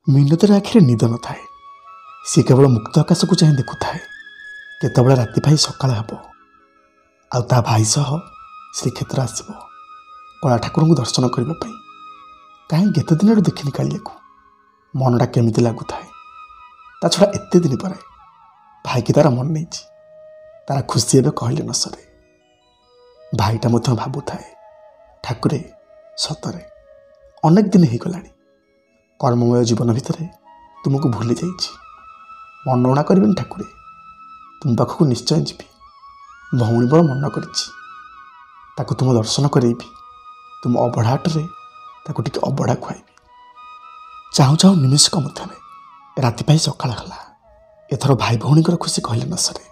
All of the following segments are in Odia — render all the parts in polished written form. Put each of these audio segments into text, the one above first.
ମିନତିର ଆଖିରେ ନିଦ ନଥାଏ। ସେ କେବଳ ମୁକ୍ତ ଆକାଶକୁ ଚାହିଁ ଦେଖୁଥାଏ କେତେବେଳେ ରାତି ପାଇ ସକାଳ ହେବ ଆଉ ତା ଭାଇ ସହ ଶ୍ରୀକ୍ଷେତ୍ର ଆସିବ କଳା ଠାକୁରଙ୍କୁ ଦର୍ଶନ କରିବା ପାଇଁ। କାହିଁ ଏତେ ଦିନରୁ ଦେଖିନି କାଳିଆକୁ, ମନଟା କେମିତି ଲାଗୁଥାଏ। ତା ଛଡ଼ା ଏତେ ଦିନ ପରେ ଭାଇକି ତାର ମନ ନେଇଛି, ତାର ଖୁସି ଏବେ କହିଲେ ନ ସରେ। ଭାଇଟା ମଧ୍ୟ ଭାବୁଥାଏ, ଠାକୁରେ ସତରେ ଅନେକ ଦିନ ହେଇଗଲାଣି କର୍ମମୟ ଜୀବନ ଭିତରେ ତୁମକୁ ଭୁଲି ଯାଇଛି। ମନଉଣା କରିବେନି ଠାକୁରେ, ତୁମ ପାଖକୁ ନିଶ୍ଚୟ ଯିବି। ଭଉଣୀ ବଡ଼ ମନ କରିଛି, ତାକୁ ତୁମ ଦର୍ଶନ କରେଇବି। ତୁମ ଅବଢ଼ା ହାଟରେ ତାକୁ ଟିକେ ଅବଢ଼ା ଖୁଆଇବି। ଚାହୁଁ ଚାହୁଁ ନିମିଷକ ମଧ୍ୟରେ ରାତି ପାଇ ସକାଳ ହେଲା। ଏଥର ଭାଇ ଭଉଣୀଙ୍କର ଖୁସି କହିଲେ ନ ସରେ।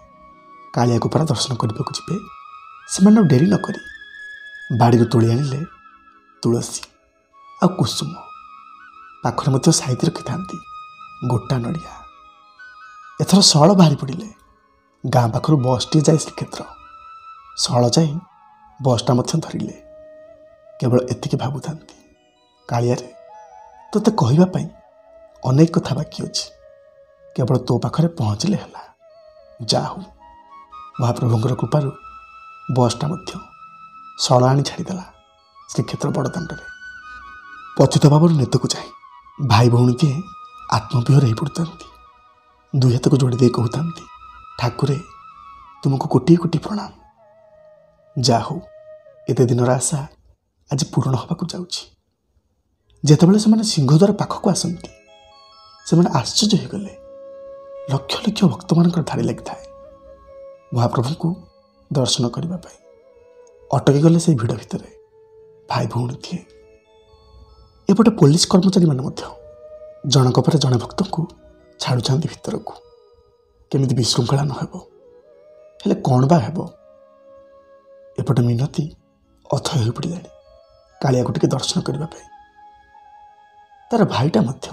କାଳିଆକୁ ପରା ଦର୍ଶନ କରିବାକୁ ଯିବେ। ସେମାନେ ଆଉ ଡେରି ନ କରି ବାଡ଼ିରୁ ତୋଳି ଆଣିଲେ ତୁଳସୀ ଆଉ କୁସୁମ। ପାଖରେ ମଧ୍ୟ ସାଇତି ରଖିଥାନ୍ତି ଗୋଟା ନଡ଼ିଆ। ଏଥର ସଅଳ ବାହାରି ପଡ଼ିଲେ। ଗାଁ ପାଖରୁ ବସ୍ଟିଏ ଯାଏ ଶ୍ରୀକ୍ଷେତ୍ର। ସଅଳ ଯାଇ ବସ୍ଟା ମଧ୍ୟ ଧରିଲେ। କେବଳ ଏତିକି ଭାବୁଥାନ୍ତି, କାଳିଆରେ ତୋତେ କହିବା ପାଇଁ ଅନେକ କଥା ବାକି ଅଛି, କେବଳ ତୋ ପାଖରେ ପହଞ୍ଚିଲେ ହେଲା। ଯାହା ହଉ ମହାପ୍ରଭୁଙ୍କର କୃପାରୁ ବସ୍ଟା ମଧ୍ୟ ସଅଳ ଆଣି ଛାଡ଼ିଦେଲା ଶ୍ରୀକ୍ଷେତ୍ର ବଡ଼ଦାଣ୍ଡରେ। ପତିତ ଭାବର ନେତକୁ ଯାଇ ଭାଇ ଭଉଣୀଟିଏ ଆତ୍ମବିହର ହେଇ ପଡ଼ୁଥାନ୍ତି। ଦୁଇ ହାତକୁ ଯୋଡ଼ି ଦେଇ କହୁଥାନ୍ତି, ଠାକୁରେ ତୁମକୁ କୋଟିଏ କୋଟି ପ୍ରଣାମ। ଯାହା ହଉ ଏତେ ଦିନର ଆଶା ଆଜି ପୂରଣ ହେବାକୁ ଯାଉଛି। ଯେତେବେଳେ ସେମାନେ ସିଂହଦ୍ୱାର ପାଖକୁ ଆସନ୍ତି, ସେମାନେ ଆଶ୍ଚର୍ଯ୍ୟ ହୋଇଗଲେ। ଲକ୍ଷ ଲକ୍ଷ ଭକ୍ତମାନଙ୍କର ଧାଡ଼ି ଲାଗିଥାଏ ମହାପ୍ରଭୁଙ୍କୁ ଦର୍ଶନ କରିବା ପାଇଁ। ଅଟକି ଗଲେ ସେଇ ଭିଡ଼ ଭିତରେ ଭାଇ ଭଉଣୀଟିଏ। ଏପଟେ ପୋଲିସ କର୍ମଚାରୀମାନେ ମଧ୍ୟ ଜଣକ ପରେ ଜଣେ ଭକ୍ତଙ୍କୁ ଛାଡ଼ୁଛନ୍ତି ଭିତରକୁ, କେମିତି ବିଶୃଙ୍ଖଳା ନ ହେବ। ହେଲେ କ'ଣ ବା ହେବ? ଏପଟେ ମିନତି ଅଥୟ ହୋଇପଡ଼ିଲାଣି କାଳିଆକୁ ଟିକେ ଦର୍ଶନ କରିବା ପାଇଁ। ତାର ଭାଇଟା ମଧ୍ୟ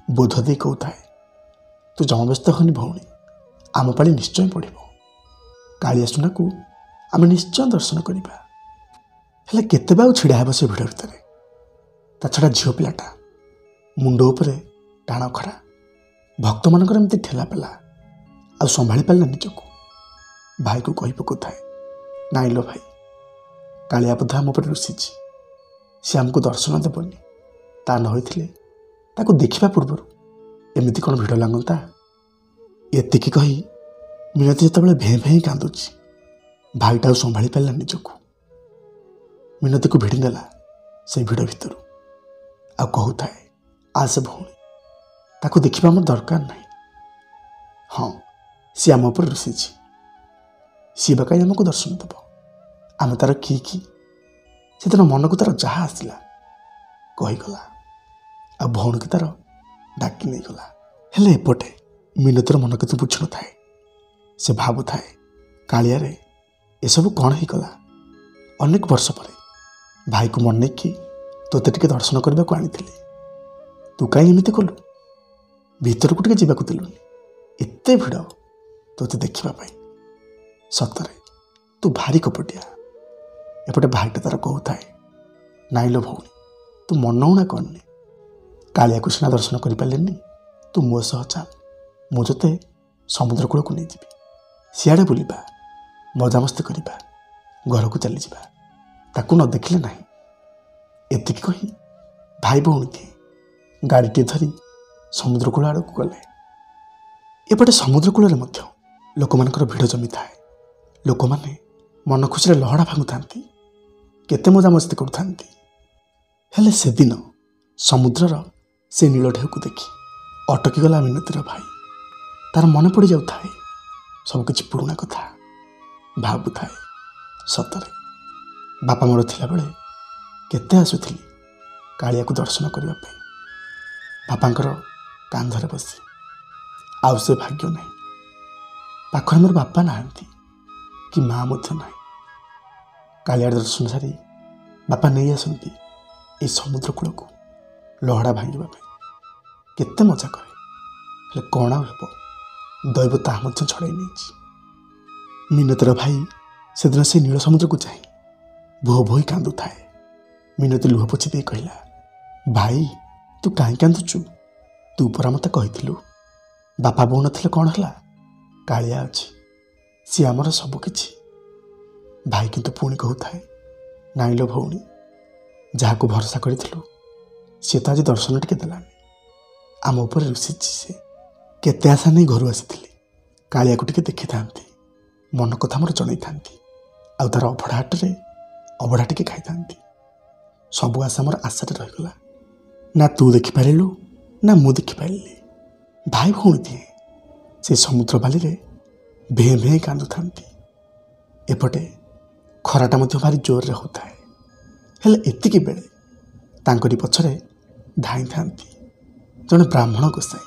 ବୋଧ ଦେଇ କହୁଥାଏ, ତୁ ଜମା ବ୍ୟସ୍ତ ହନି ଭଉଣୀ, ଆମ ପାଳି ନିଶ୍ଚୟ ପଡ଼ିବ। କାଳିଆ ସୁନାକୁ ଆମେ ନିଶ୍ଚୟ ଦର୍ଶନ କରିବା। ହେଲେ କେତେ ବା ଆଉ ଛିଡ଼ା ହେବ ସେ ଭିଡ଼ ଭିତରେ? ତା ଛଡ଼ା ଝିଅ ପିଲାଟା, ମୁଣ୍ଡ ଉପରେ ଟାଣ ଖରା, ଭକ୍ତମାନଙ୍କର ଏମିତି ଠେଲା ପେଲା, ଆଉ ସମ୍ଭାଳି ପାରିଲା ନିଜକୁ। ଭାଇକୁ କହି ପକାଉଥାଏ, ନାଇଁ ଲୋ ଭାଇ, କାଳିଆ ବୋଧ ଆମ ଉପରେ ରୁଷିଛି। ସେ ଆମକୁ ଦର୍ଶନ ଦେବନି। ତା ନ ହୋଇଥିଲେ ତାକୁ ଦେଖିବା ପୂର୍ବରୁ ଏମିତି କ'ଣ ଭିଡ଼ ଲାଗନ୍ତା? ଏତିକି କହି ମିନତି ଯେତେବେଳେ ଭେଁ ଭେଁ କାନ୍ଦୁଛି, ଭାଇଟା ଆଉ ସମ୍ଭାଳି ପାରିଲା ନିଜକୁ। ମିନତିକୁ ଭିଡ଼ି ନେଲା ସେଇ ଭିଡ଼ ଭିତରୁ ଆଉ କହୁଥାଏ, ଆସେ ଭଉଣୀ, ତାକୁ ଦେଖିବା ଆମର ଦରକାର ନାହିଁ। ହଁ, ସିଏ ଆମ ଉପରେ ରୁଷିଛି। ସିଏ ବା କାହିଁ ଆମକୁ ଦର୍ଶନ ଦେବ? ଆମେ ତାର କି ସେଦିନ ମନକୁ ତାର ଯାହା ଆସିଲା କହିଗଲା, ଆଉ ଭଉଣୀକି ତାର ଡାକି ନେଇଗଲା। ହେଲେ ଏପଟେ ମିନତିର ମନ କିନ୍ତୁ ବୁଝୁନଥାଏ। ସେ ଭାବୁଥାଏ, କାଳିଆରେ ଏସବୁ କ'ଣ ହେଇଗଲା? ଅନେକ ବର୍ଷ ପରେ ଭାଇକୁ ମନେଇକି ତୋତେ ଟିକେ ଦର୍ଶନ କରିବାକୁ ଆଣିଥିଲି, ତୁ କାହିଁ ଏମିତି କଲୁ? ଭିତରକୁ ଟିକେ ଯିବାକୁ ଦେଲୁନି। ଏତେ ଭିଡ଼ ତୋତେ ଦେଖିବା ପାଇଁ। ସତରେ ତୁ ଭାରି କପଟିଆ। ଏପଟେ ଭାଇଟା ତାର କହୁଥାଏ, ନାଇଁ ଲୋ ଭଉଣୀ, ତୁ ମନଉଣା କରନି। କାଳିଆକୁ ସିନା ଦର୍ଶନ କରିପାରିଲେନି, ତୁ ମୋ ସହ ଚାଲ, ମୁଁ ତୋତେ ସମୁଦ୍ର କୂଳକୁ ନେଇଯିବି। ସିଆଡ଼େ ବୁଲିବା, ମଜାମସ୍ତି କରିବା, ଘରକୁ ଚାଲିଯିବା, ତାକୁ ନ ଦେଖିଲେ ନାହିଁ। ଏତିକି କହି ଭାଇ ଭଉଣୀଟି ଗାଡ଼ିଟିଏ ଧରି ସମୁଦ୍ର କୂଳ ଆଡ଼କୁ ଗଲେ। ଏପଟେ ସମୁଦ୍ର କୂଳରେ ମଧ୍ୟ ଲୋକମାନଙ୍କର ଭିଡ଼ ଜମିଥାଏ। ଲୋକମାନେ ମନ ଖୁସିରେ ଲହଡ଼ା ଭାଙ୍ଗୁଥାନ୍ତି, କେତେ ମଜାମସ୍ତି କରୁଥାନ୍ତି। ହେଲେ ସେଦିନ ସମୁଦ୍ରର ସେ ନୀଳ ଢେଉକୁ ଦେଖି ଅଟକିଗଲା ମିନତିର ଭାଇ। ତାର ମନେ ପଡ଼ିଯାଉଥାଏ ସବୁକିଛି ପୁରୁଣା କଥା। ଭାବୁଥାଏ, ସତରେ ବାପା ମୋର ଥିଲାବେଳେ କେତେ ଆସୁଥିଲି କାଳିଆକୁ ଦର୍ଶନ କରିବା ପାଇଁ, ବାପାଙ୍କର କାନ୍ଧରେ ବସି। ଆଉ ସେ ଭାଗ୍ୟ ନାହିଁ। ପାଖରେ ମୋର ବାପା ନାହାନ୍ତି, କି ମା' ମଧ୍ୟ ନାହିଁ। କାଳିଆ ଦର୍ଶନ ସାରି ବାପା ନେଇ ଆସନ୍ତି ଏଇ ସମୁଦ୍ର କୂଳକୁ ଲହଡ଼ା ଭାଙ୍ଗିବା ପାଇଁ। କେତେ ମଜା କରେ। ହେଲେ କ'ଣ ଆଉ ହେବ, ଦୈବ ତାହା ମଧ୍ୟ ଛଡ଼ାଇ ନେଇଛି। ମିନତିର ଭାଇ ସେଦିନ ସେ ନୀଳ ସମୁଦ୍ରକୁ ଯାଇ ଭୋ ଭୋଇ କାନ୍ଦୁଥାଏ। ମିନତି ଲୁହ ପୋଛି ଦେଇ କହିଲା, ଭାଇ ତୁ କାହିଁ କାନ୍ଦୁଛୁ? ତୁ ପରା ମୋତେ କହିଥିଲୁ ବାପା ବୋଉ ନଥିଲେ କ'ଣ ହେଲା, କାଳିଆ ଅଛି, ସିଏ ଆମର ସବୁ କିଛି। ଭାଇ କିନ୍ତୁ ପୁଣି କହୁଥାଏ, ନାଇଁ ଲୋ ଭଉଣୀ, ଯାହାକୁ ଭରସା କରିଥିଲୁ ସିଏ ତ ଆଜି ଦର୍ଶନ ଟିକେ ଦେଲାନି, ଆମ ଉପରେ ରୁଷିଛି। ସେ କେତେ ଆଶା ନେଇ ଘରୁ ଆସିଥିଲି, କାଳିଆକୁ ଟିକେ ଦେଖିଥାନ୍ତି, ମନ କଥା ମୋର ଜଣେଇଥାନ୍ତି, ଆଉ ତାର ଅଭଡ଼ା ହାଟରେ ଅଭଡ଼ା ଟିକେ ଖାଇଥାନ୍ତି। ସବୁ ଆଶା ମୋର ଆଶାରେ ରହିଗଲା। ନା ତୁ ଦେଖିପାରିଲୁ ନା ମୁଁ ଦେଖିପାରିଲି। ଭାଇ ଭଉଣୀ ଦିଏ ସେ ସମୁଦ୍ର ବାଲିରେ ଭେଁ ଭେଁ କାନ୍ଦୁଥାନ୍ତି। ଏପଟେ ଖରାଟା ମଧ୍ୟ ଭାରି ଜୋରରେ ହେଉଥାଏ। ହେଲେ ଏତିକି ବେଳେ ତାଙ୍କରି ପଛରେ ଧାଇଁଥାନ୍ତି ଜଣେ ବ୍ରାହ୍ମଣ ଗୋସାଇଁ।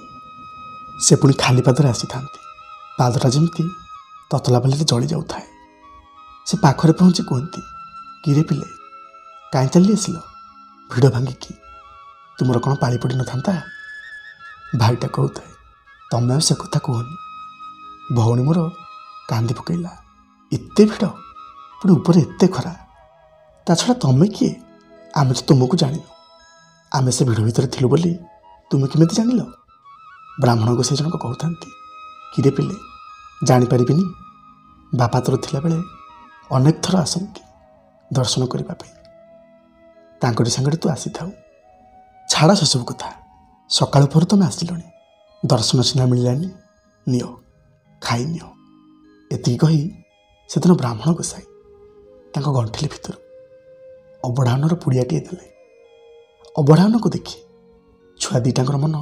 ସେ ପୁଣି ଖାଲି ପାଦରେ ଆସିଥାନ୍ତି। ପାଦଟା ଯେମିତି ତତଲା ବାଲିରେ ଜଳି ଯାଉଥାଏ। ସେ ପାଖରେ ପହଞ୍ଚି କୁହନ୍ତି, କିରେ ପିଲେ, କାହିଁ ଚାଲି ଆସିଲ ଭିଡ଼ ଭାଙ୍ଗିକି? ତୁମର କ'ଣ ପାଳି ପଡ଼ିନଥାନ୍ତା? ଭାଇଟା କହୁଥାଏ, ତମେ ଆଉ ସେ କଥା କୁହନି। ଭଉଣୀ ମୋର କାନ୍ଦି ପକାଇଲା। ଏତେ ଭିଡ଼, ପୁଣି ଉପରେ ଏତେ ଖରା। ତା ଛଡ଼ା ତମେ କିଏ? ଆମେ ତ ତୁମକୁ ଜାଣିନୁ। ଆମେ ସେ ଭିଡ଼ ଭିତରେ ଥିଲୁ ବୋଲି ତୁମେ କେମିତି ଜାଣିଲ? ବ୍ରାହ୍ମଣ ଗୋସାଇଁ ଜଣକ କହୁଥାନ୍ତି, କିରେ ପିଲେ, ଜାଣିପାରିବିନି? ବାପା ତୋର ଥିଲାବେଳେ ଅନେକ ଥର ଆସନ୍ତି ଦର୍ଶନ କରିବା ପାଇଁ। ତାଙ୍କରି ସାଙ୍ଗରେ ତୁ ଆସିଥାଉ। ଛାଡ଼ ସେସବୁ କଥା। ସକାଳୁ ପହରୁ ତମେ ଆସିଲଣି, ଦର୍ଶନ ସିନା ମିଳିଲାନି, ନିଅ ଖାଇନିଅ। ଏତିକି କହି ସେଦିନ ବ୍ରାହ୍ମଣ ଗୋସାଇଁ ତାଙ୍କ ଗଣ୍ଠିଲି ଭିତରୁ ଅବଢ଼ା ଅନ୍ନର ପୁଡ଼ିଆଟିଏ ଦେଲେ। ଅବଢ଼ା ଅନ୍ନକୁ ଦେଖି ଛୁଆ ଦିଟାଙ୍କର ମନ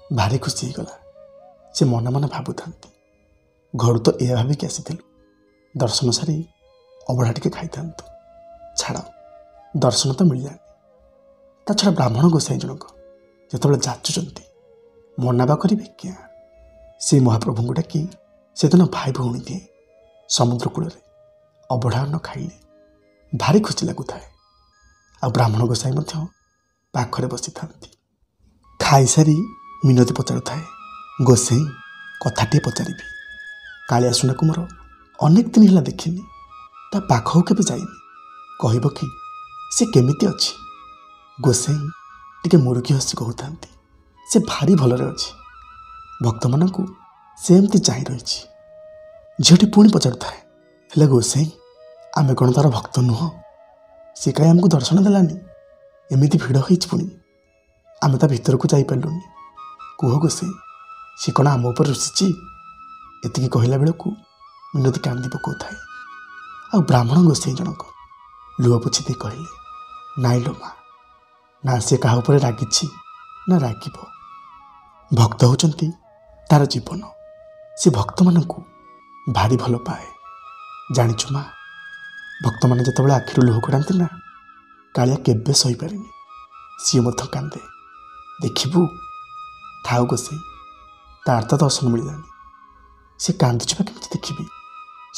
ଭାରି ଖୁସି ହେଇଗଲା। ସେ ମନେ ମନେ ଭାବୁଥାନ୍ତି, ଘରୁ ତ ଏଇଆ ଭାବିକି ଆସିଥିଲୁ, ଦର୍ଶନ ସାରି ଅବଢ଼ା ଟିକେ ଖାଇଥାନ୍ତୁ। ଛାଡ଼, ଦର୍ଶନ ତ ମିଳିଲାନି। ତା ଛଡ଼ା ବ୍ରାହ୍ମଣ ଗୋସାଇଁ ଜଣକ ଯେତେବେଳେ ଯାଚୁଛନ୍ତି, ମନା ବା କରିବେ କିଆ? ସେ ମହାପ୍ରଭୁଙ୍କୁ ଡାକି ସେଦିନ ଭାଇ ଭଉଣୀ ଦିଏ ସମୁଦ୍ର କୂଳରେ ଅବଢ଼ା ଅନ୍ନ ଖାଇଲେ ଭାରି ଖୁସି ଲାଗୁଥାଏ। ଆଉ ବ୍ରାହ୍ମଣ ଗୋସାଇଁ ମଧ୍ୟ ପାଖରେ ବସିଥାନ୍ତି। ଖାଇସାରି ମିନତି ପଚାରୁଥାଏ, ଗୋସାଇଁ, କଥାଟିଏ ପଚାରିବି। କାଳିଆ ସୁନାକୁ ମୋର ଅନେକ ଦିନ ହେଲା ଦେଖିନି, ତା ପାଖକୁ କେବେ ଯାଇନି, କହିବ କି ସେ କେମିତି ଅଛି? ଗୋସାଇଁ ଟିକେ ମୁରୁକି ହସି କହୁଥାନ୍ତି, ସେ ଭାରି ଭଲରେ ଅଛି, ଭକ୍ତମାନଙ୍କୁ ସେ ଏମିତି ଚାହିଁ ରହିଛି। ଝିଅଟି ପୁଣି ପଚାରୁଥାଏ, ହେଲେ ଗୋସାଇଁ, ଆମେ କ'ଣ ତାର ଭକ୍ତ ନୁହଁ? ସେ କାହିଁ ଆମକୁ ଦର୍ଶନ ଦେଲାନି? ଏମିତି ଭିଡ଼ ହେଇଛି, ପୁଣି ଆମେ ତା ଭିତରକୁ ଯାଇପାରିଲୁନି। କୁହ ଗୋସାଇଁ, ସେ କ'ଣ ଆମ ଉପରେ ରୁଷିଛି? ଏତିକି କହିଲା ବେଳକୁ ମିନତି କାନ୍ଦି ପକାଉଥାଏ। ଆଉ ବ୍ରାହ୍ମଣ ଗୋସାଇଁ ଜଣକ ଲୁହ ପୋଛି ଦେଇ କହିଲେ, ନାଇଁ ଲୋ ମା, ନା ସେ କାହା ଉପରେ ରାଗିଛି ନା ରାଗିବ। ଭକ୍ତ ହେଉଛନ୍ତି ତାର ଜୀବନ। ସେ ଭକ୍ତମାନଙ୍କୁ ଭାରି ଭଲ ପାଏ। ଜାଣିଛୁ ମା, ଭକ୍ତମାନେ ଯେତେବେଳେ ଆଖିରୁ ଲୁହ କଢ଼ାନ୍ତି ନା, କାଳିଆ କେବେ ସହିପାରେନି, ସିଏ ମଧ୍ୟ କାନ୍ଦେ। ଦେଖିବୁ, ଥାଉ ଗୋସାଇଁ, ତାର ତ ଦର୍ଶନ ମିଳିଲାନି, ସେ କାନ୍ଦୁଛି ବା କେମିତି ଦେଖିବି,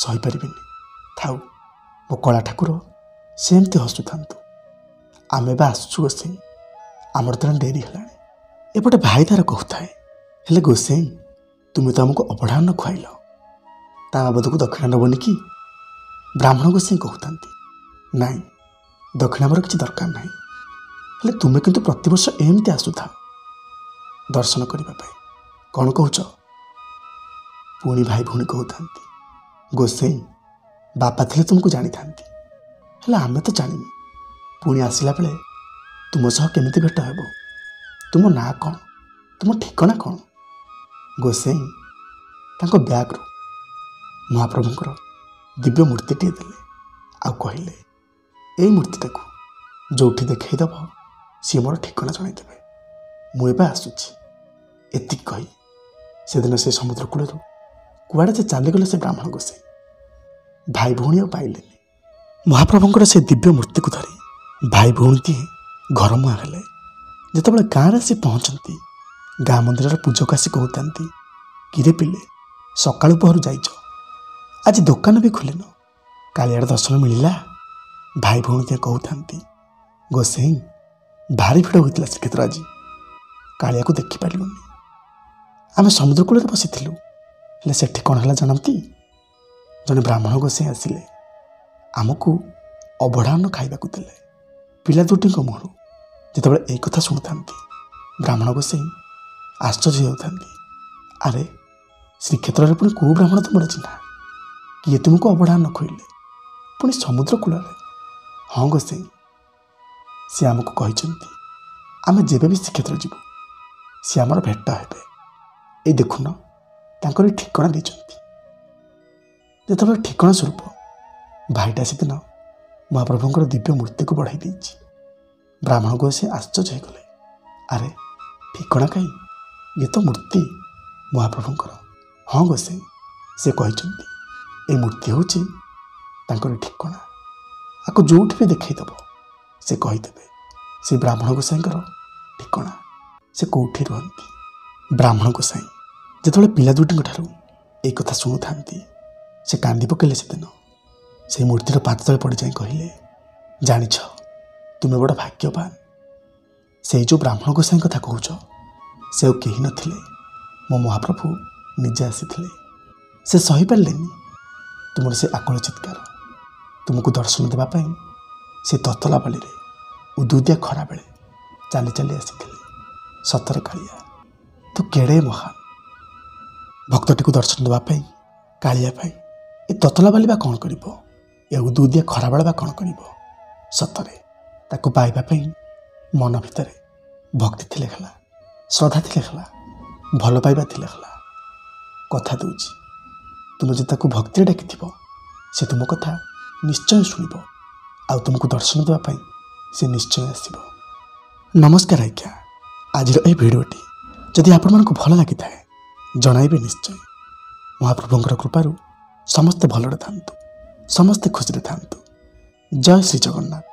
ସହିପାରିବିନି। ଥାଉ, ମୋ କଳା ଠାକୁର ସେମିତି ହସୁଥାନ୍ତୁ। ଆମେ ବା ଆସୁଛୁ ଗୋସାଇଁ, ଆମର ତ ଡେରି ହେଲାଣି। ଏପଟେ ଭାଇ ତାର କହୁଥାଏ, ହେଲେ ଗୋସାଇଁ, ତୁମେ ତ ଆମକୁ ଅବଢ଼ା ଅନ୍ନ ଖୁଆଇଲ, ତା ବାବଦକୁ ଦକ୍ଷିଣା ନେବନି କି? ବ୍ରାହ୍ମଣ ଗୋସାଇଁ କହୁଥାନ୍ତି, ନାଇଁ, ଦକ୍ଷିଣା ମୋର କିଛି ଦରକାର ନାହିଁ, ହେଲେ ତୁମେ କିନ୍ତୁ ପ୍ରତିବର୍ଷ ଏମିତି ଆସୁଥାଅ ଦର୍ଶନ କରିବା ପାଇଁ, କ'ଣ କହୁଛ? ପୁଣି ଭାଇ ଭଉଣୀ କହୁଥାନ୍ତି, ଗୋସାଇଁ, ବାପା ଥିଲେ ତୁମକୁ ଜାଣିଥାନ୍ତି, ହେଲେ ଆମେ ତ ଜାଣିନୁ। ପୁଣି ଆସିଲା ବେଳେ ତୁମ ସହ କେମିତି ଭେଟ ହେବ? ତୁମ ନାଁ କ'ଣ? ତୁମ ଠିକଣା କ'ଣ? ଗୋସାଇଁ ତାଙ୍କ ବ୍ୟାଗ୍ରୁ ମହାପ୍ରଭୁଙ୍କର ଦିବ୍ୟ ମୂର୍ତ୍ତିଟିଏ ଦେଲେ, ଆଉ କହିଲେ, ଏଇ ମୂର୍ତ୍ତିଟାକୁ ଯେଉଁଠି ଦେଖେଇଦେବ ସିଏ ମୋର ଠିକଣା ଜଣାଇଦେବେ, ମୁଁ ଏବେ ଆସୁଛି। ଏତିକି କହି ସେଦିନ ସେ ସମୁଦ୍ର କୂଳରୁ କୁଆଡ଼େ ଯେ ଚାଲିଗଲେ ସେ ବ୍ରାହ୍ମଣ ଗୋସାଇଁ। ଭାଇ ଭଉଣୀ ଆଉ ପାଇଲେନି। ମହାପ୍ରଭୁଙ୍କର ସେ ଦିବ୍ୟ ମୂର୍ତ୍ତିକୁ ଧରି ଭାଇ ଭଉଣୀଟିଏ ଘରମୁହାଁ ହେଲେ। ଯେତେବେଳେ ଗାଁରେ ଆସି ପହଞ୍ଚନ୍ତି, ଗାଁ ମନ୍ଦିରର ପୂଜକ ଆସି କହୁଥାନ୍ତି, କିରେ ପିଲେ, ସକାଳୁ ପହରୁ ଯାଇଛ, ଆଜି ଦୋକାନ ବି ଖୋଲିନ, କାଳିଆର ଦର୍ଶନ ମିଳିଲା? ଭାଇ ଭଉଣୀ କହୁଥାନ୍ତି, ଗୋସାଇଁ, ଭାରି ଭିଡ଼ ହୋଇଥିଲା ଶ୍ରୀକ୍ଷେତ୍ର ଆଜି, କାଳିଆକୁ ଦେଖିପାରିଲୁନି। ଆମେ ସମୁଦ୍ର କୂଳରେ ବସିଥିଲୁ, ହେଲେ ସେଠି କ'ଣ ହେଲା ଜାଣନ୍ତି? ଜଣେ ବ୍ରାହ୍ମଣ ଗୋସାଇଁ ଆସିଲେ, ଆମକୁ ଅବଢ଼ା ଅନ୍ନ ଖାଇବାକୁ ଦେଲେ। ପିଲା ଦୁଇଟିଙ୍କ ମୁହଁରୁ ଯେତେବେଳେ ଏଇ କଥା ଶୁଣୁଥାନ୍ତି, ବ୍ରାହ୍ମଣ ଗୋସାଇଁ ଆଶ୍ଚର୍ଯ୍ୟ ହେଉଥାନ୍ତି। ଆରେ ଶ୍ରୀକ୍ଷେତ୍ରରେ ପୁଣି କେଉଁ ବ୍ରାହ୍ମଣ ତୁମର ଚିହ୍ନା? କିଏ ତୁମକୁ ଅବଢ଼ା ନ ଖୋଇଲେ, ପୁଣି ସମୁଦ୍ର କୂଳରେ? ହଁ ଗୋସାଇଁ, ସେ ଆମକୁ କହିଛନ୍ତି ଆମେ ଯେବେ ବି ଶ୍ରୀକ୍ଷେତ୍ର ଯିବୁ ସେ ଆମର ଭେଟ ହେବେ। ଏଇ ଦେଖୁନ ତାଙ୍କର ଠିକଣା ଦେଇଛନ୍ତି। ଯେତେବେଳେ ଠିକଣା ସ୍ୱରୂପ ଭାଇଟା ସେଦିନ ମହାପ୍ରଭୁଙ୍କର ଦିବ୍ୟ ମୂର୍ତ୍ତିକୁ ବଢ଼ାଇ ଦେଇଛି, ବ୍ରାହ୍ମଣ ଗୋସାଇଁ ଆଶ୍ଚର୍ଯ୍ୟ ହେଇଗଲେ। ଆରେ ଠିକଣା କାହିଁ? ଇଏ ତ ମୂର୍ତ୍ତି ମହାପ୍ରଭୁଙ୍କର। ହଁ ଗୋସାଇଁ, ସେ କହିଛନ୍ତି ଏଇ ମୂର୍ତ୍ତି ହେଉଛି ତାଙ୍କର ଠିକଣା। ଆକୁ ଯେଉଁଠି ବି ଦେଖାଇଦେବ ସେ କହିଦେବେ ସେ ବ୍ରାହ୍ମଣ ଗୋସାଇଁଙ୍କର ଠିକଣା, ସେ କେଉଁଠି ରୁହନ୍ତି। ବ୍ରାହ୍ମଣ ଗୋସାଇଁ ଯେତେବେଳେ ପିଲା ଦୁଇଟିଙ୍କ ଠାରୁ ଏଇ କଥା ଶୁଣୁଥାନ୍ତି ସେ କାନ୍ଦି ପକାଇଲେ। ସେଦିନ ସେଇ ମୂର୍ତ୍ତିର ପାଦ ତଳେ ପଡ଼ିଯାଇ କହିଲେ, ଜାଣିଛ ତୁମେ ବଡ଼ ଭାଗ୍ୟବାନ। ସେଇ ଯେଉଁ ବ୍ରାହ୍ମଣ ଗୋସାଇଁ କଥା କହୁଛ ସେ ଆଉ କେହି ନଥିଲେ, ମୋ ମହାପ୍ରଭୁ ନିଜେ ଆସିଥିଲେ। ସେ ସହିପାରିଲେନି ତୁମର ସେ ଆକୁଳ ଚିତ୍କାର। ତୁମକୁ ଦର୍ଶନ ଦେବା ପାଇଁ ସେ ତତଲା ବାଲିରେ ଉଦୁଦିଆ ଖରାବେଳେ ଚାଲି ଚାଲି ଆସିଥିଲେ। ସତରେ କାଳିଆ ତୁ କେଡ଼େ ମହାନ। ଭକ୍ତଟିକୁ ଦର୍ଶନ ଦେବା ପାଇଁ କାଳିଆ ପାଇଁ ଏ ତତଲା ବାଲି ବା କ'ଣ କରିବ? ଏ ଉଦୁଦିଆ ଖରାବେଳେ ବା କ'ଣ କରିବ? ସତରେ ତାକୁ ପାଇବା ପାଇଁ ମନ ଭିତରେ ଭକ୍ତି ଥିଲେ ହେଲା, ଶ୍ରଦ୍ଧା ଥିଲେ ହେଲା, ଭଲ ପାଇବା ଥିଲେ ହେଲା। କଥା ଦେଉଛି ତୁମେ ଯଦି ତାକୁ ଭକ୍ତିରେ ଡାକିଥିବ ସେ ତୁମ କଥା ନିଶ୍ଚୟ ଶୁଣିବ, ଆଉ ତୁମକୁ ଦର୍ଶନ ଦେବା ପାଇଁ ସେ ନିଶ୍ଚୟ ଆସିବ। ନମସ୍କାର ଆଜ୍ଞା। ଆଜିର ଏହି ଭିଡ଼ିଓଟି ଯଦି ଆପଣମାନଙ୍କୁ ଭଲ ଲାଗିଥାଏ ଜଣାଇବେ ନିଶ୍ଚୟ। ମହାପ୍ରଭୁଙ୍କର କୃପାରୁ ସମସ୍ତେ ଭଲରେ ଥାନ୍ତୁ, ସମସ୍ତେ ଖୁସିରେ ଥାନ୍ତୁ। ଜୟ ଶ୍ରୀ ଜଗନ୍ନାଥ।